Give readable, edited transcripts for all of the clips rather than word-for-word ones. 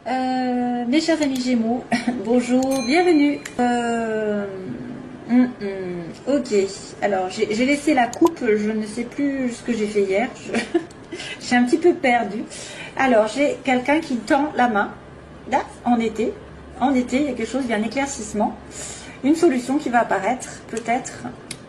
Mes chers amis Gémeaux, bonjour, bienvenue. Ok, alors j'ai laissé la coupe, je ne sais plus ce que j'ai fait hier, je suis un petit peu perdue. Alors j'ai quelqu'un qui tend la main, là, en été, il y a quelque chose, il y a un éclaircissement, une solution qui va apparaître, peut-être,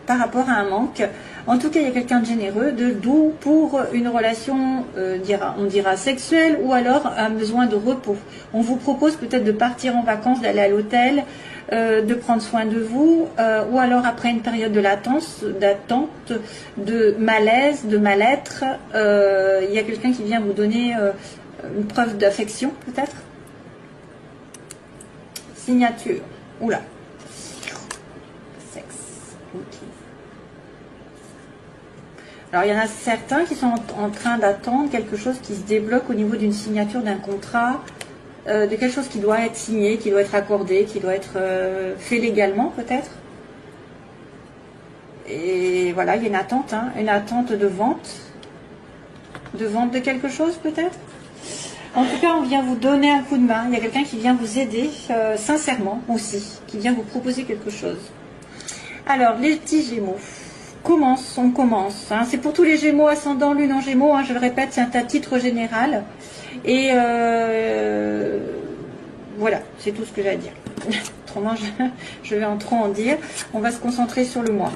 par rapport à un manque. En tout cas, il y a quelqu'un de généreux, de doux pour une relation, on dira sexuelle, ou alors un besoin de repos. On vous propose peut-être de partir en vacances, d'aller à l'hôtel, de prendre soin de vous, ou alors après une période de latence, d'attente, de malaise, de mal-être, il y a quelqu'un qui vient vous donner une preuve d'affection, peut-être. Signature. Oula. Sexe. Ok. Alors, il y en a certains qui sont en train d'attendre quelque chose qui se débloque au niveau d'une signature d'un contrat, de quelque chose qui doit être signé, qui doit être accordé, qui doit être fait légalement, peut-être. Et voilà, il y a une attente de vente de quelque chose, peut-être. En tout cas, on vient vous donner un coup de main. Il y a quelqu'un qui vient vous aider, sincèrement aussi, qui vient vous proposer quelque chose. Alors, les petits Gémeaux. On commence. Hein. C'est pour tous les Gémeaux, ascendant, lune en Gémeaux. Hein, je le répète, c'est un titre général. Et voilà, c'est tout ce que j'ai à dire. Autrement, je vais en trop en dire. On va se concentrer sur le mois.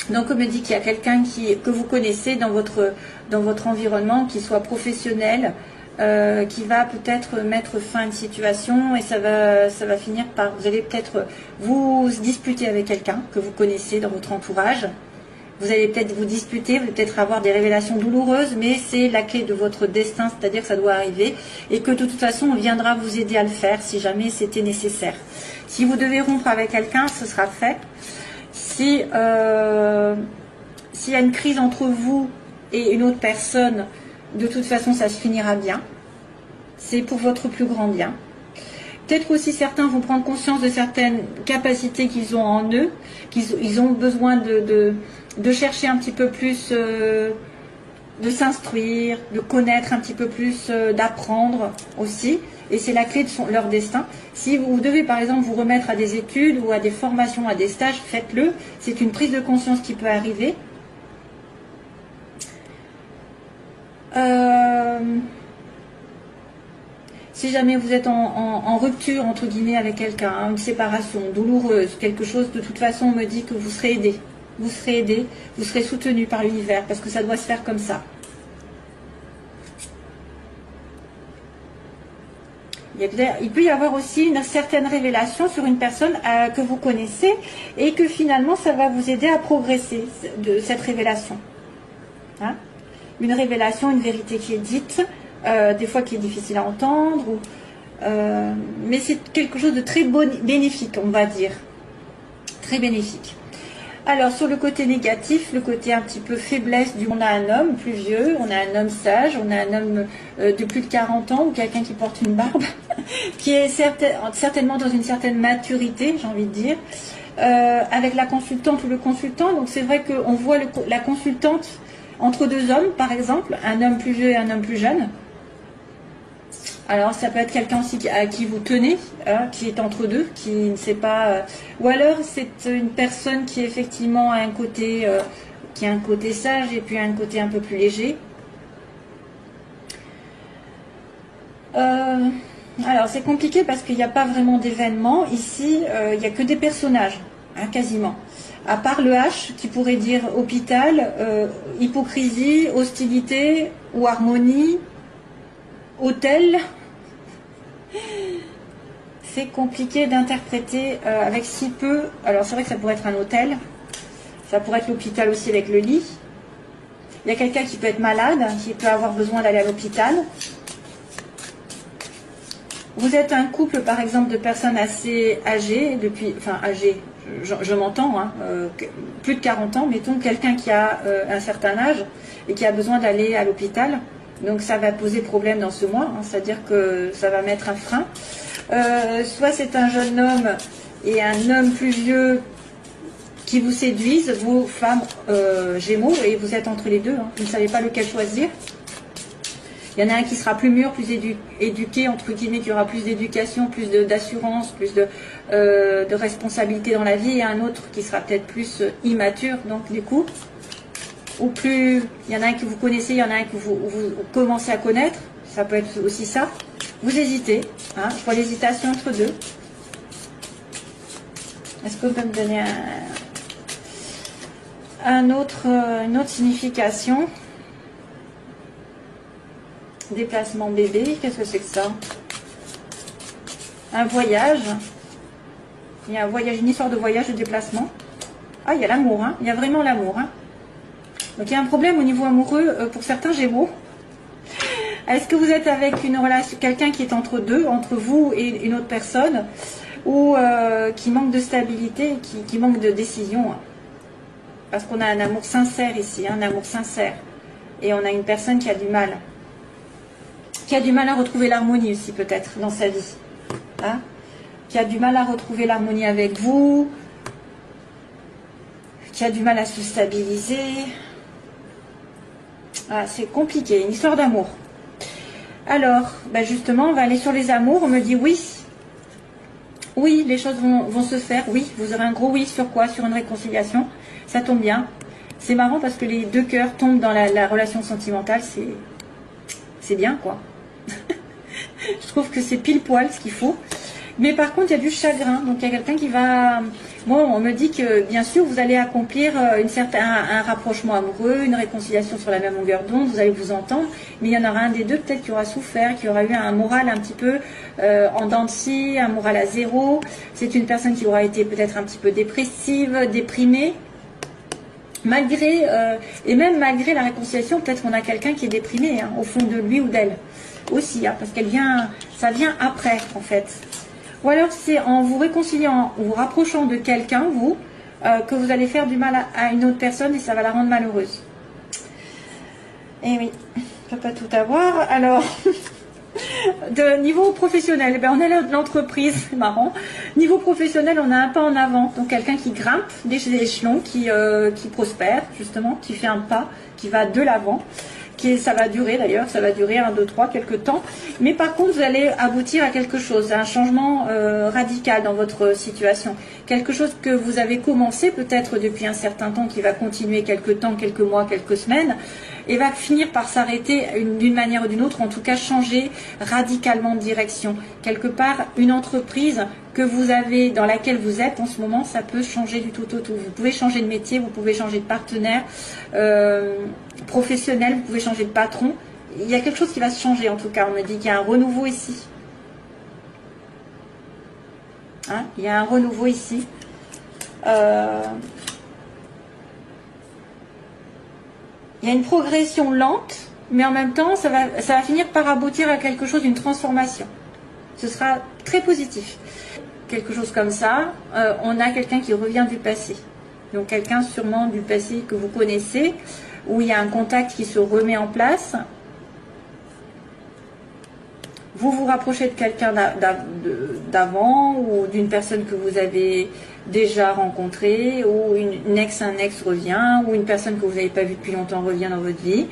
Donc, on me dit qu'il y a quelqu'un que vous connaissez dans votre environnement, qui soit professionnel, qui va peut-être mettre fin à une situation et ça va finir par, vous allez peut-être vous disputer avec quelqu'un que vous connaissez dans votre entourage. Vous allez peut-être vous disputer, vous allez peut-être avoir des révélations douloureuses, mais c'est la clé de votre destin, c'est-à-dire que ça doit arriver et que de toute façon, on viendra vous aider à le faire si jamais c'était nécessaire. Si vous devez rompre avec quelqu'un, ce sera fait. S'il y a une crise entre vous et une autre personne, de toute façon, ça se finira bien. C'est pour votre plus grand bien. Peut-être aussi certains vont prendre conscience de certaines capacités qu'ils ont en eux, qu'ils ont besoin de chercher un petit peu plus, de s'instruire, de connaître un petit peu plus, d'apprendre aussi. Et c'est la clé de leur destin. Si vous devez par exemple vous remettre à des études ou à des formations, à des stages, faites-le. C'est une prise de conscience qui peut arriver. Si jamais vous êtes en rupture entre guillemets avec quelqu'un, une séparation douloureuse, quelque chose, de toute façon on me dit que vous serez aidé. Vous serez aidé, vous serez soutenu par l'univers parce que ça doit se faire comme ça. Il peut y avoir aussi une certaine révélation sur une personne que vous connaissez et que finalement ça va vous aider à progresser de cette révélation. Hein? Une révélation, une vérité qui est dite, des fois qui est difficile à entendre, mais c'est quelque chose de très bénéfique, on va dire. Très bénéfique. Alors, sur le côté négatif, le côté un petit peu faiblesse, on a un homme plus vieux, on a un homme sage, on a un homme de plus de 40 ans, ou quelqu'un qui porte une barbe, qui est certainement dans une certaine maturité, j'ai envie de dire, avec la consultante ou le consultant. Donc, c'est vrai qu'on voit la consultante entre deux hommes, par exemple, un homme plus vieux et un homme plus jeune. Alors, ça peut être quelqu'un aussi à qui vous tenez, hein, qui est entre deux, qui ne sait pas... ou alors, c'est une personne qui, effectivement, a un côté, qui a un côté sage et puis un côté un peu plus léger. Alors, c'est compliqué parce qu'il n'y a pas vraiment d'événement. Ici, il n'y a que des personnages, hein, quasiment. À part le H, qui pourrait dire hôpital, hypocrisie, hostilité ou harmonie, hôtel. C'est compliqué d'interpréter avec si peu. Alors c'est vrai que ça pourrait être un hôtel, ça pourrait être l'hôpital aussi avec le lit. Il y a quelqu'un qui peut être malade, qui peut avoir besoin d'aller à l'hôpital. Vous êtes un couple par exemple de personnes assez âgées, âgées, je m'entends, hein, plus de 40 ans, mettons quelqu'un qui a un certain âge et qui a besoin d'aller à l'hôpital. Donc ça va poser problème dans ce mois, hein, c'est-à-dire que ça va mettre un frein. Soit c'est un jeune homme et un homme plus vieux qui vous séduisent, vous femmes Gémeaux, et vous êtes entre les deux, hein, vous ne savez pas lequel choisir. Il y en a un qui sera plus mûr, plus éduqué, entre guillemets, qui aura plus d'éducation, plus d'assurance, plus de responsabilité dans la vie, et un autre qui sera peut-être plus immature, donc du coup, ou plus, il y en a un que vous connaissez, il y en a un que vous commencez à connaître, ça peut être aussi ça. Vous hésitez, hein, je vois l'hésitation entre deux. Est-ce que vous pouvez me donner une autre signification? Déplacement bébé, qu'est-ce que c'est que ça? Un voyage. Il y a un voyage, une histoire de voyage, de déplacement. Ah, il y a l'amour, hein. Il y a vraiment l'amour, hein. Donc il y a un problème au niveau amoureux pour certains Gémeaux. Est-ce que vous êtes avec une relation, quelqu'un qui est entre deux, entre vous et une autre personne, ou qui manque de stabilité, qui manque de décision? Parce qu'on a un amour sincère ici, hein, un amour sincère. Et on a une personne qui a du mal. Qui a du mal à retrouver l'harmonie aussi peut-être dans sa vie. Hein, qui a du mal à retrouver l'harmonie avec vous. Qui a du mal à se stabiliser. Ah, c'est compliqué, une histoire d'amour. Alors, ben justement, on va aller sur les amours. On me dit oui. Oui, les choses vont se faire. Oui, vous aurez un gros oui sur quoi? Sur une réconciliation. Ça tombe bien. C'est marrant parce que les deux cœurs tombent dans la relation sentimentale. C'est bien, quoi. Je trouve que c'est pile poil ce qu'il faut. Mais par contre, il y a du chagrin. Donc, il y a quelqu'un qui va... Moi, on me dit que, bien sûr, vous allez accomplir un rapprochement amoureux, une réconciliation sur la même longueur d'onde, vous allez vous entendre. Mais il y en aura un des deux, peut-être, qui aura souffert, qui aura eu un moral un petit peu en dents de scie, un moral à zéro. C'est une personne qui aura été peut-être un petit peu dépressive, déprimée. Malgré, et même malgré la réconciliation, peut-être qu'on a quelqu'un qui est déprimé, hein, au fond de lui ou d'elle. Aussi, hein, parce ça vient après, en fait. Ou alors c'est en vous réconciliant, en vous rapprochant de quelqu'un, vous, que vous allez faire du mal à une autre personne et ça va la rendre malheureuse. Et oui, on ne peut pas tout avoir. Alors, de niveau professionnel, eh bien, on est là de l'entreprise, c'est marrant. Niveau professionnel, on a un pas en avant. Donc quelqu'un qui grimpe des échelons, qui prospère, justement, qui fait un pas, qui va de l'avant. Ça va durer d'ailleurs, ça va durer 1, 2, 3, quelques temps. Mais par contre, vous allez aboutir à quelque chose, à un changement radical dans votre situation. Quelque chose que vous avez commencé peut-être depuis un certain temps, qui va continuer quelques temps, quelques mois, quelques semaines, et va finir par s'arrêter d'une manière ou d'une autre, en tout cas changer radicalement de direction. Quelque part, une entreprise que vous avez, dans laquelle vous êtes en ce moment, ça peut changer du tout au tout. Vous pouvez changer de métier, vous pouvez changer de partenaire professionnel, vous pouvez changer de patron. Il y a quelque chose qui va se changer en tout cas. On me dit qu'il y a un renouveau ici. Hein, il y a un renouveau ici. Il y a une progression lente, mais en même temps, ça va finir par aboutir à quelque chose, une transformation. Ce sera très positif. Quelque chose comme ça, on a quelqu'un qui revient du passé. Donc quelqu'un sûrement du passé que vous connaissez, où il y a un contact qui se remet en place. Vous vous rapprochez de quelqu'un d'avant ou d'une personne que vous avez déjà rencontrée, ou un ex revient, ou une personne que vous n'avez pas vue depuis longtemps revient dans votre vie.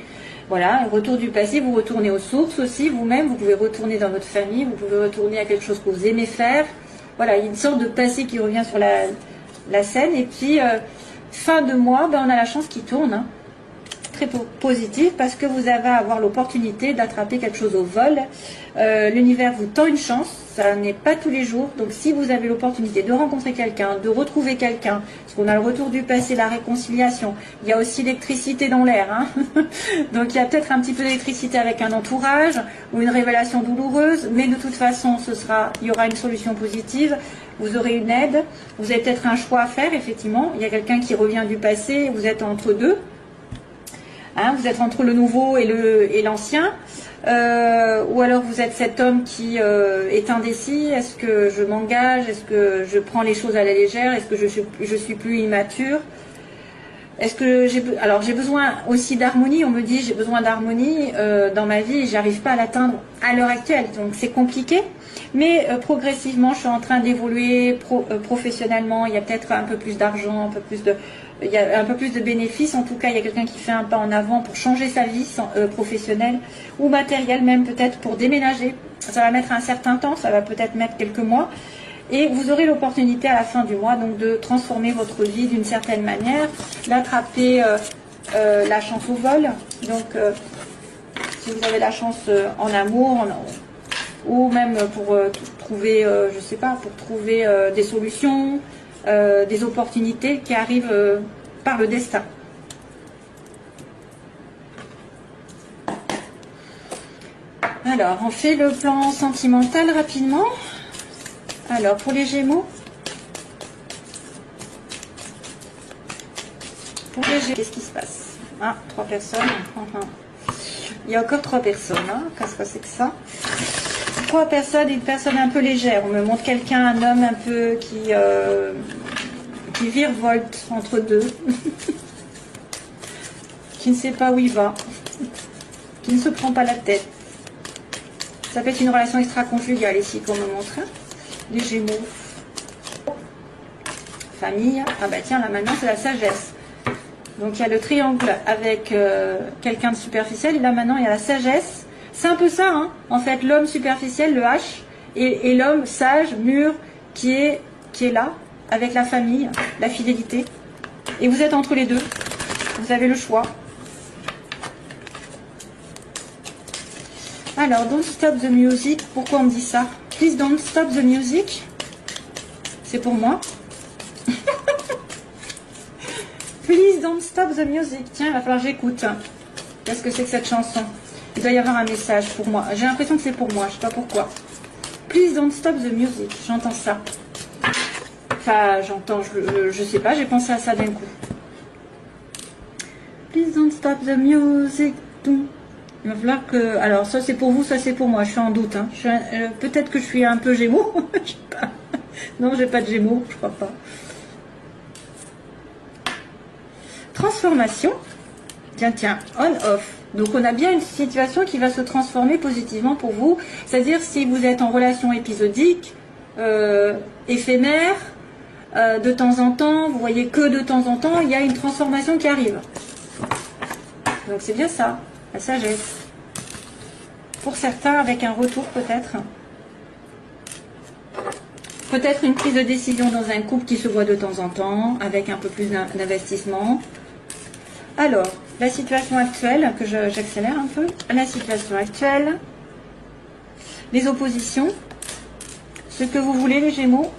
Voilà, un retour du passé, vous retournez aux sources aussi, vous-même, vous pouvez retourner dans votre famille, vous pouvez retourner à quelque chose que vous aimez faire. Voilà, il y a une sorte de passé qui revient sur la scène. Et puis, fin de mois, ben, on a la chance qui tourne. Hein. Très positif parce que vous allez avoir l'opportunité d'attraper quelque chose au vol. L'univers vous tend une chance, ça n'est pas tous les jours. Donc si vous avez l'opportunité de rencontrer quelqu'un, de retrouver quelqu'un, parce qu'on a le retour du passé, la réconciliation, il y a aussi l'électricité dans l'air. Hein. Donc il y a peut-être un petit peu d'électricité avec un entourage ou une révélation douloureuse, mais de toute façon il y aura une solution positive. Vous aurez une aide, vous avez peut-être un choix à faire, effectivement. Il y a quelqu'un qui revient du passé, vous êtes entre deux. Hein, vous êtes entre le nouveau et l'ancien, ou alors vous êtes cet homme qui est indécis. Est-ce que je m'engage? Est-ce que je prends les choses à la légère? Est-ce que je suis plus immature? Est-ce que j'ai besoin aussi d'harmonie? On me dit j'ai besoin d'harmonie dans ma vie et j'arrive pas à l'atteindre à l'heure actuelle, donc c'est compliqué. Mais progressivement, je suis en train d'évoluer professionnellement. Il y a peut-être un peu plus d'argent, un peu plus il y a un peu plus de bénéfices. En tout cas, il y a quelqu'un qui fait un pas en avant pour changer sa vie professionnelle ou matérielle, même peut-être pour déménager. Ça va mettre un certain temps, ça va peut-être mettre quelques mois. Et vous aurez l'opportunité à la fin du mois donc de transformer votre vie d'une certaine manière, d'attraper la chance au vol. Donc, si vous avez la chance en amour, ou même pour trouver, je sais pas, pour trouver des solutions, des opportunités qui arrivent par le destin. Alors, on fait le plan sentimental rapidement. Alors, pour les Gémeaux, qu'est-ce qui se passe? Ah, 3 personnes. Il y a encore 3 personnes. Hein. Qu'est-ce que c'est que ça? 3 personnes et une personne un peu légère. On me montre quelqu'un, un homme un peu qui virevolte entre deux, qui ne sait pas où il va, qui ne se prend pas la tête. Ça peut être une relation extra-conjugale ici qu'on me montre. Hein. Les Gémeaux. Famille. Ah bah tiens, là maintenant c'est la sagesse. Donc il y a le triangle avec quelqu'un de superficiel. Et là maintenant il y a la sagesse. C'est un peu ça, hein. En fait, l'homme superficiel, le H, et l'homme sage, mûr, qui est là, avec la famille, la fidélité. Et vous êtes entre les deux. Vous avez le choix. Alors, don't stop the music. Pourquoi on me dit ça? Please don't stop the music. C'est pour moi. Please don't stop the music. Tiens, il va falloir que j'écoute. Qu'est-ce que c'est que cette chanson? Il doit y avoir un message pour moi. J'ai l'impression que c'est pour moi. Je sais pas pourquoi. Please don't stop the music. J'entends ça. Enfin, j'entends, je sais pas. J'ai pensé à ça d'un coup. Please don't stop the music. Il va falloir que... Alors, ça c'est pour vous, ça c'est pour moi. Je suis en doute. Hein. Peut-être que je suis un peu Gémeaux. Je sais pas. Non, j'ai pas de Gémeaux. Je crois pas. Transformation. Tiens, on-off. Donc on a bien une situation qui va se transformer positivement pour vous. C'est-à-dire si vous êtes en relation épisodique, éphémère, de temps en temps, vous voyez que de temps en temps, il y a une transformation qui arrive. Donc c'est bien ça, la sagesse. Pour certains, avec un retour peut-être. Peut-être une prise de décision dans un couple qui se voit de temps en temps, avec un peu plus d'investissement. Alors, la situation actuelle, que j'accélère un peu, la situation actuelle, les oppositions, ce que vous voulez les Gémeaux,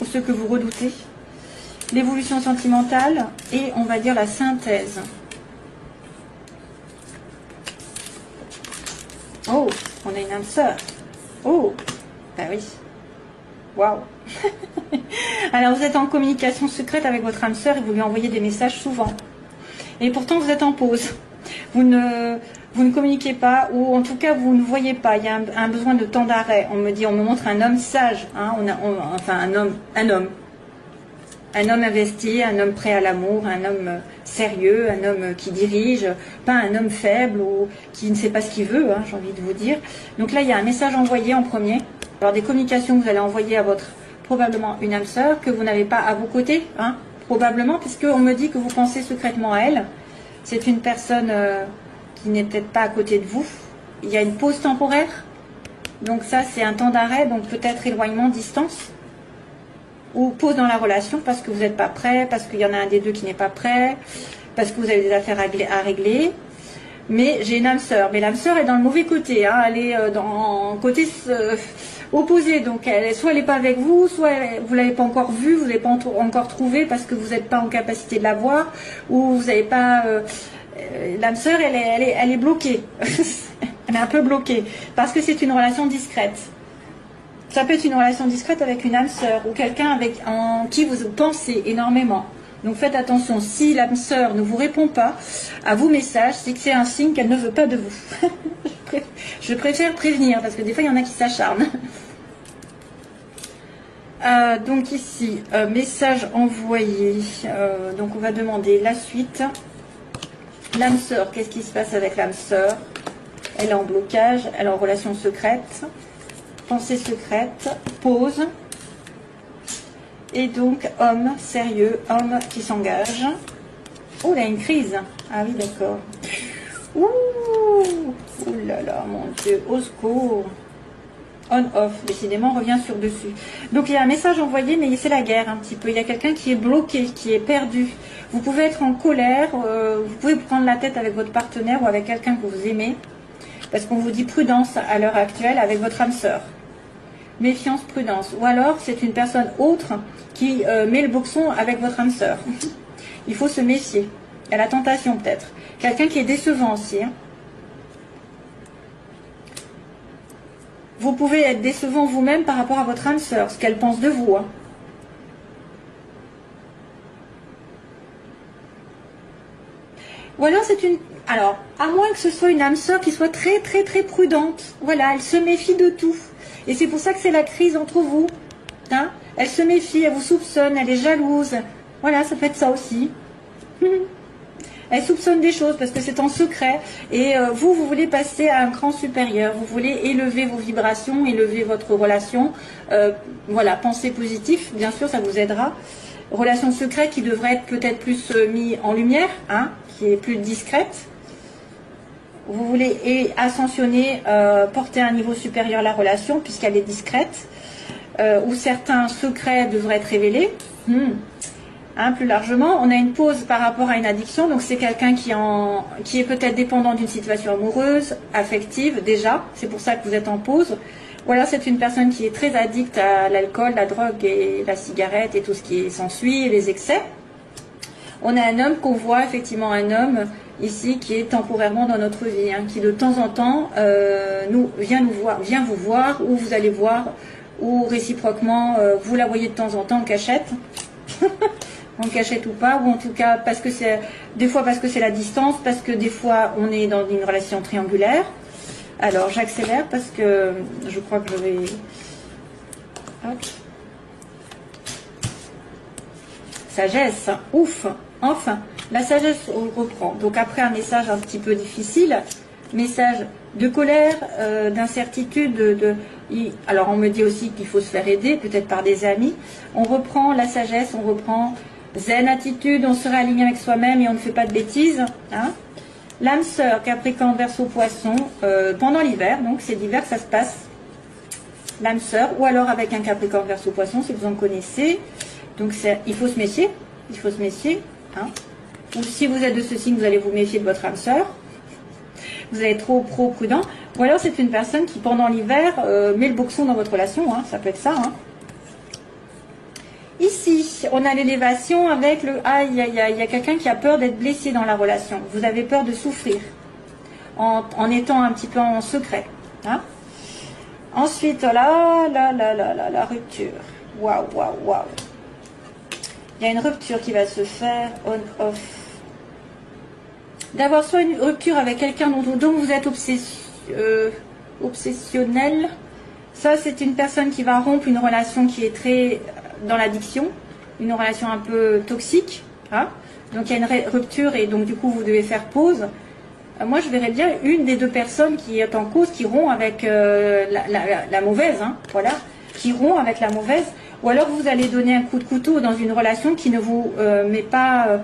ou ce que vous redoutez, l'évolution sentimentale et on va dire la synthèse. Oh, on a une âme sœur. Oh, bah oui. Waouh. Alors vous êtes en communication secrète avec votre âme sœur et vous lui envoyez des messages souvent. Et pourtant vous êtes en pause. Vous ne communiquez pas, ou en tout cas vous ne voyez pas. Il y a un besoin de temps d'arrêt. On me montre un homme sage, hein, enfin un homme investi, un homme prêt à l'amour, un homme sérieux, un homme qui dirige, pas un homme faible ou qui ne sait pas ce qu'il veut, hein, j'ai envie de vous dire. Donc là il y a un message envoyé en premier. Alors des communications que vous allez envoyer à votre, probablement une âme sœur, que vous n'avez pas à vos côtés, hein, probablement, puisqu'on me dit que vous pensez secrètement à elle. C'est une personne qui n'est peut-être pas à côté de vous. Il y a une pause temporaire. Donc ça, c'est un temps d'arrêt, donc peut-être éloignement, distance. Ou pause dans la relation parce que vous n'êtes pas prêt, parce qu'il y en a un des deux qui n'est pas prêt, parce que vous avez des affaires à régler. Mais j'ai une âme sœur. Mais l'âme sœur est dans le mauvais côté. Hein. Elle est dans le côté opposé. Donc soit elle n'est pas avec vous, soit vous ne l'avez pas encore vue, vous ne l'avez pas encore trouvée parce que vous n'êtes pas en capacité de la voir, ou vous n'avez pas... l'âme sœur, elle est bloquée. Elle est un peu bloquée. Parce que c'est une relation discrète. Ça peut être une relation discrète avec une âme sœur ou quelqu'un en qui vous pensez énormément. Donc faites attention, si l'âme sœur ne vous répond pas à vos messages, c'est que c'est un signe qu'elle ne veut pas de vous. Je préfère prévenir parce que des fois il y en a qui s'acharnent. Donc ici, message envoyé. Donc on va demander la suite. L'âme sœur, qu'est-ce qui se passe avec l'âme sœur? Elle est en blocage, elle est en relation secrète. Pensée secrète, pause. Et donc, homme sérieux, homme qui s'engage. Oh, là, une crise. Ah oui, d'accord. Ouh, ouh là là, mon Dieu, au secours. On-off, décidément, on revient sur dessus. Donc, il y a un message envoyé, mais c'est la guerre un petit peu. Il y a quelqu'un qui est bloqué, qui est perdu. Vous pouvez être en colère, vous pouvez prendre la tête avec votre partenaire ou avec quelqu'un que vous aimez, parce qu'on vous dit prudence à l'heure actuelle avec votre âme sœur. Méfiance, prudence. Ou alors, c'est une personne autre qui met le boxon avec votre âme sœur. Il faut se méfier. Il y a la tentation peut-être. Quelqu'un qui est décevant aussi. Hein. Vous pouvez être décevant vous-même par rapport à votre âme sœur, ce qu'elle pense de vous. Hein. Ou alors c'est une... Alors, à moins que ce soit une âme sœur qui soit très très très prudente. Voilà, elle se méfie de tout. Et c'est pour ça que c'est la crise entre vous. Hein, elle se méfie, elle vous soupçonne, elle est jalouse. Voilà, ça peut être ça aussi. Elle soupçonne des choses parce que c'est en secret. Et vous voulez passer à un cran supérieur. Vous voulez élever vos vibrations, élever votre relation. Voilà, pensez positif, bien sûr, ça vous aidera. Relation secrète qui devrait être peut-être plus mise en lumière, hein, qui est plus discrète. Vous voulez ascensionner, porter à un niveau supérieur la relation puisqu'elle est discrète. Où certains secrets devraient être révélés. Hein, plus largement, on a une pause par rapport à une addiction, donc c'est quelqu'un qui est peut-être dépendant d'une situation amoureuse, affective déjà, c'est pour ça que vous êtes en pause. Ou alors c'est une personne qui est très addicte à l'alcool, la drogue et la cigarette et tout ce qui s'ensuit, et les excès. On a un homme qu'on voit, effectivement un homme ici qui est temporairement dans notre vie, hein, qui de temps en temps vient vous voir, ou vous allez voir, ou réciproquement, vous la voyez de temps en temps en cachette. En cachette ou pas, ou en tout cas parce que c'est des fois parce que c'est la distance, parce que des fois on est dans une relation triangulaire. Alors j'accélère parce que je crois que je vais... Hop. Sagesse, ouf, enfin, la sagesse on reprend. Donc après un message un petit peu difficile, message de colère, d'incertitude, alors on me dit aussi qu'il faut se faire aider, peut-être par des amis. On reprend la sagesse, on reprend zen attitude, on se réaligne avec soi-même et on ne fait pas de bêtises. Hein. L'âme sœur, Capricorne, Verseau, Poisson, pendant l'hiver, donc c'est l'hiver que ça se passe. L'âme sœur, ou alors avec un Capricorne, Verseau, Poisson, si vous en connaissez. Donc il faut se méfier, il faut se méfier. Hein. Ou si vous êtes de ce signe, vous allez vous méfier de votre âme sœur. Vous allez être trop prudent. Ou alors c'est une personne qui pendant l'hiver met le boxon dans votre relation, hein. Ça peut être ça. Hein. Ici, on a l'élévation avec le aïe aïe aïe. Il y a quelqu'un qui a peur d'être blessé dans la relation. Vous avez peur de souffrir en étant un petit peu en secret. Hein. Ensuite, la rupture. Waouh, waouh, waouh. Il y a une rupture qui va se faire on-off. D'avoir soit une rupture avec quelqu'un dont vous êtes obsessionnel. Ça, c'est une personne qui va rompre une relation qui est très dans l'addiction, une relation un peu toxique. Hein. Donc il y a une rupture et donc du coup vous devez faire pause. Moi je verrais bien une des deux personnes qui est en cause qui rompt avec la mauvaise, hein, voilà, qui rompt avec la mauvaise. Ou alors vous allez donner un coup de couteau dans une relation qui ne vous met pas,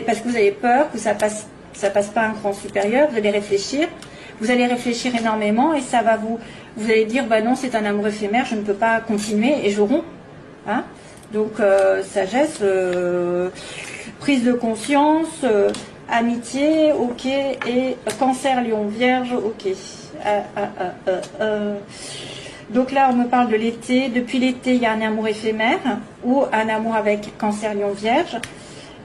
parce que vous avez peur que ça passe pas un cran supérieur. Vous allez réfléchir énormément et ça va vous allez dire bah non c'est un amour éphémère, je ne peux pas continuer et je romps. Hein. Donc sagesse, prise de conscience, amitié, ok, et Cancer, Lion, Vierge, ok. Donc là on me parle de l'été. Depuis l'été il y a un amour éphémère ou un amour avec Cancer, Lion, Vierge.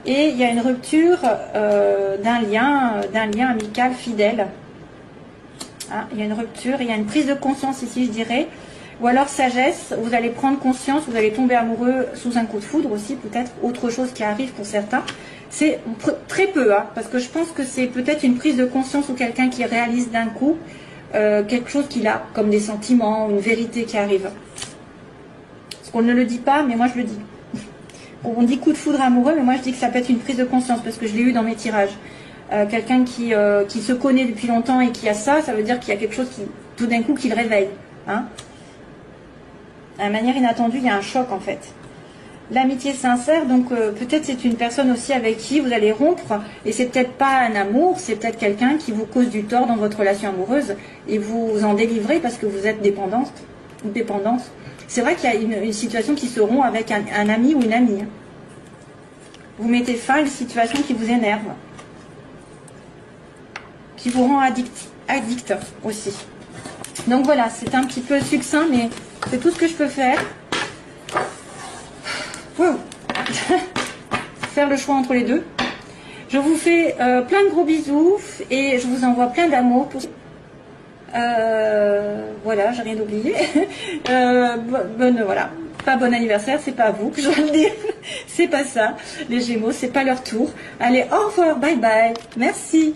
Et il y a une rupture d'un lien amical fidèle. Hein, il y a une rupture, il y a une prise de conscience ici, je dirais. Ou alors sagesse, vous allez prendre conscience, vous allez tomber amoureux sous un coup de foudre aussi, peut-être autre chose qui arrive pour certains. C'est très peu, hein, parce que je pense que c'est peut-être une prise de conscience ou quelqu'un qui réalise d'un coup quelque chose qu'il a, comme des sentiments, une vérité qui arrive. Parce qu'on ne le dit pas, mais moi je le dis. On dit coup de foudre amoureux, mais moi je dis que ça peut être une prise de conscience, parce que je l'ai eu dans mes tirages. Quelqu'un qui se connaît depuis longtemps et qui a ça, ça veut dire qu'il y a quelque chose qui, tout d'un coup, qui le réveille. Hein. De manière inattendue, il y a un choc en fait. L'amitié sincère, donc peut-être c'est une personne aussi avec qui vous allez rompre, et c'est peut-être pas un amour, c'est peut-être quelqu'un qui vous cause du tort dans votre relation amoureuse, et vous vous en délivrez parce que vous êtes dépendante ou dépendante. C'est vrai qu'il y a une situation qui se rompt avec un ami ou une amie. Vous mettez fin à une situation qui vous énerve, qui vous rend addict aussi. Donc voilà, c'est un petit peu succinct, mais c'est tout ce que je peux faire. Wow. Faire le choix entre les deux. Je vous fais plein de gros bisous et je vous envoie plein d'amour. Voilà, j'ai rien oublié. Voilà. Pas bon anniversaire, c'est pas à vous que je dois le dire. C'est pas ça. Les Gémeaux, c'est pas leur tour. Allez, au revoir, bye bye. Merci.